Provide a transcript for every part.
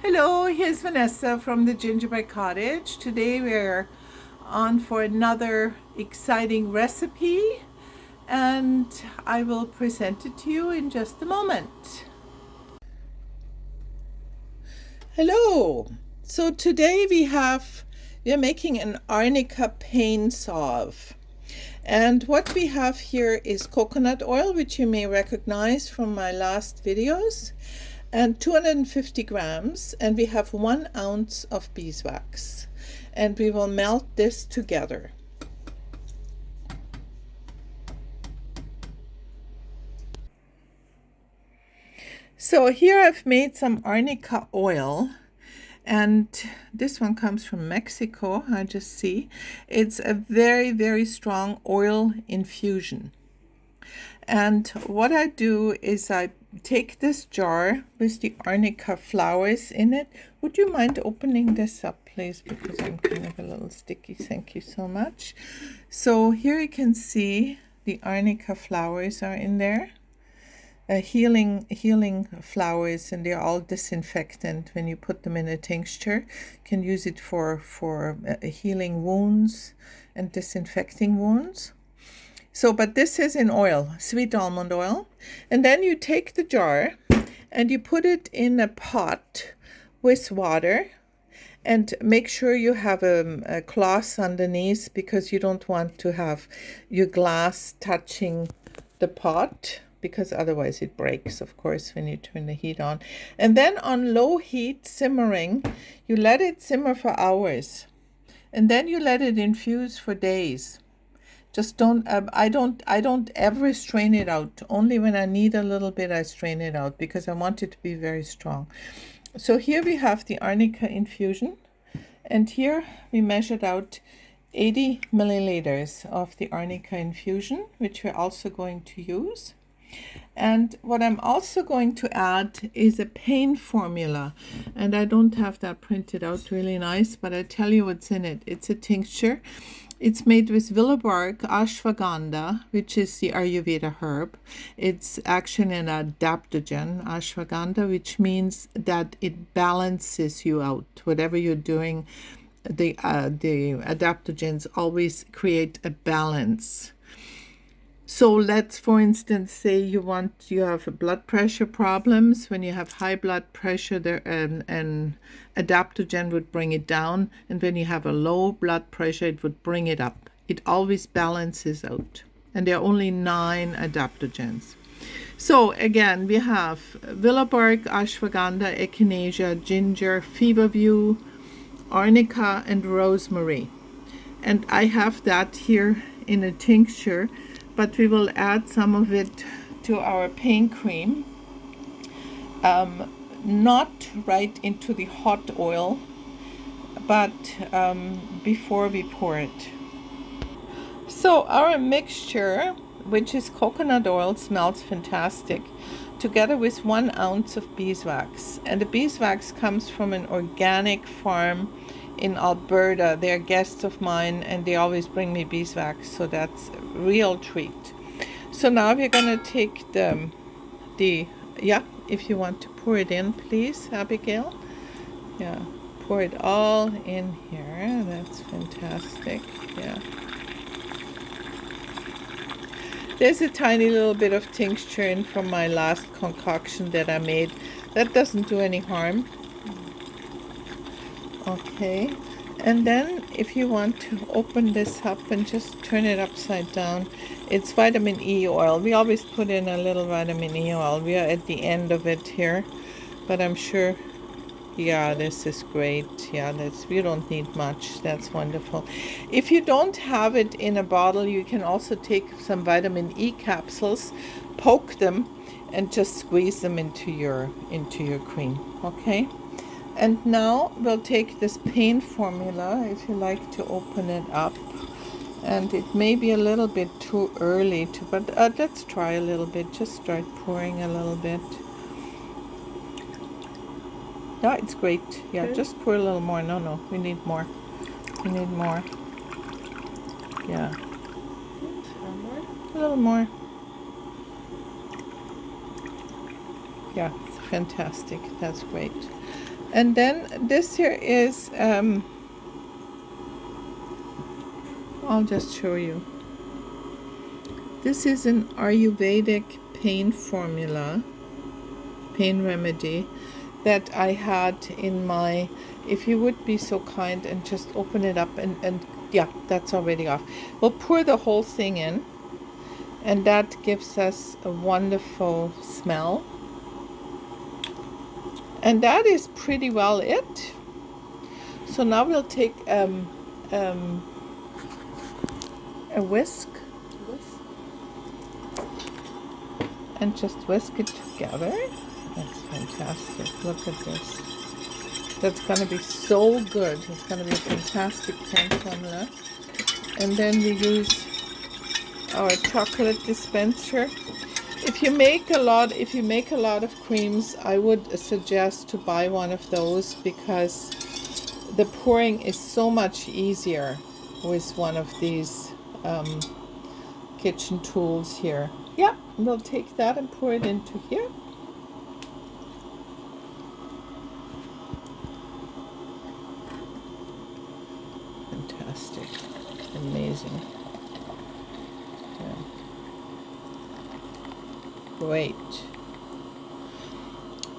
Hello, here's Vanessa from the Gingerbread Cottage. Today we're on for another exciting recipe and I will present it to you in just a moment. Hello, so today we are making an Arnica pain salve. And what we have here is coconut oil, which you may recognize from my last videos, and 250 grams, and we have 1 ounce of beeswax, and we will melt this together. So here I've made some Arnica oil, and this one comes from Mexico. I just see it's a very, very strong oil infusion. And what I do is I take this jar with the Arnica flowers in it. Would you mind opening this up, please? Because I'm kind of a little sticky. Thank you so much. So here you can see the Arnica flowers are in there. Healing flowers, and they're all disinfectant. When you put them in a tincture, you can use it for healing wounds and disinfecting wounds. So, but this is in oil, sweet almond oil. And then you take the jar and you put it in a pot with water, and make sure you have a cloth underneath, because you don't want to have your glass touching the pot, because otherwise it breaks, of course, when you turn the heat on. And then on low heat, simmering, you let it simmer for hours. And then you let it infuse for days. Just don't, I don't ever strain it out. Only when I need a little bit, I strain it out, because I want it to be very strong. So here we have the Arnica infusion, and here we measured out 80 milliliters of the Arnica infusion, which we're also going to use. And what I'm also going to add is a pain formula, and I don't have that printed out really nice, but I tell you what's in it. It's a tincture. It's made with willow bark, ashwagandha, which is the Ayurveda herb. It's actually an adaptogen, ashwagandha, which means that it balances you out. Whatever you're doing, the adaptogens always create a balance. So let's, for instance, say you have blood pressure problems. When you have high blood pressure, an adaptogen would bring it down, and when you have a low blood pressure, it would bring it up. It always balances out, and there are only 9 adaptogens. So again, we have willow bark, ashwagandha, echinacea, ginger, feverfew, arnica, and rosemary. And I have that here in a tincture, but we will add some of it to our pain cream, not right into the hot oil, but before we pour it. So our mixture, which is coconut oil, smells fantastic, together with 1 ounce of beeswax. And the beeswax comes from an organic farm in Alberta. They're guests of mine, and they always bring me beeswax, so that's a real treat. So now we're gonna take if you want to pour it in, please, Abigail. Yeah, pour it all in here. That's fantastic. Yeah. There's a tiny little bit of tincture in from my last concoction that I made. That doesn't do any harm. Okay, and then if you want to open this up and just turn it upside down, it's vitamin E oil. We always put in a little vitamin E oil. We are at the end of it here, but I'm sure, yeah, this is great. Yeah, we don't need much. That's wonderful. If you don't have it in a bottle, you can also take some vitamin E capsules, poke them, and just squeeze them into your cream. Okay. And now we'll take this pain formula, if you like to open it up. And it may be a little bit too early but let's try a little bit. Just start pouring a little bit. Yeah, it's great. Yeah, okay. Just pour a little more. No, we need more. We need more. Yeah. A little more. Yeah, fantastic. That's great. And then this here is, I'll just show you. This is an Ayurvedic pain formula, pain remedy that I had in my, if you would be so kind and just open it up and yeah, that's already off. We'll pour the whole thing in, and that gives us a wonderful smell. And that is pretty well it. So now we'll take a whisk and just whisk it together. That's fantastic. Look at this. That's going to be so good. It's going to be a fantastic pain formula. And then we use our chocolate dispenser. If you make a lot of creams, I would suggest to buy one of those, because the pouring is so much easier with one of these kitchen tools here. Yeah, we'll take that and pour it into here. Fantastic. Amazing. Yeah. Great.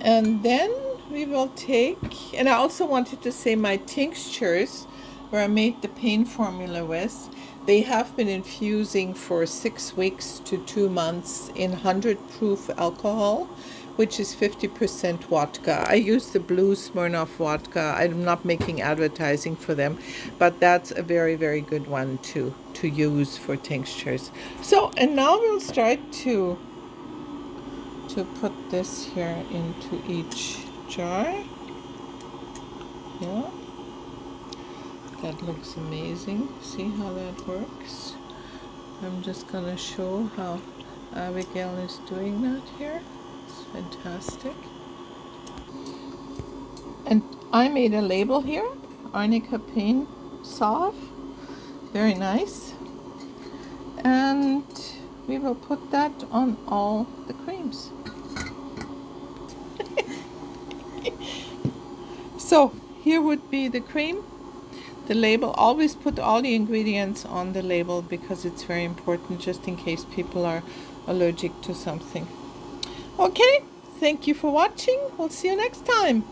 And then we will take, and I also wanted to say my tinctures where I made the pain formula with, they have been infusing for 6 weeks to 2 months in 100 proof alcohol, which is 50% vodka. I use the blue Smirnoff vodka. I'm not making advertising for them, but that's a very, very good one to use for tinctures. So, and now we'll start to put this here into each jar. Yeah. That looks amazing. See how that works? I'm just gonna show how Abigail is doing that here. It's fantastic. And I made a label here, Arnica Pain Salve. Very nice. And we will put that on all the creams. So here would be the cream. The label, always put all the ingredients on the label, because it's very important, just in case people are allergic to something. Okay, thank you for watching. We'll see you next time.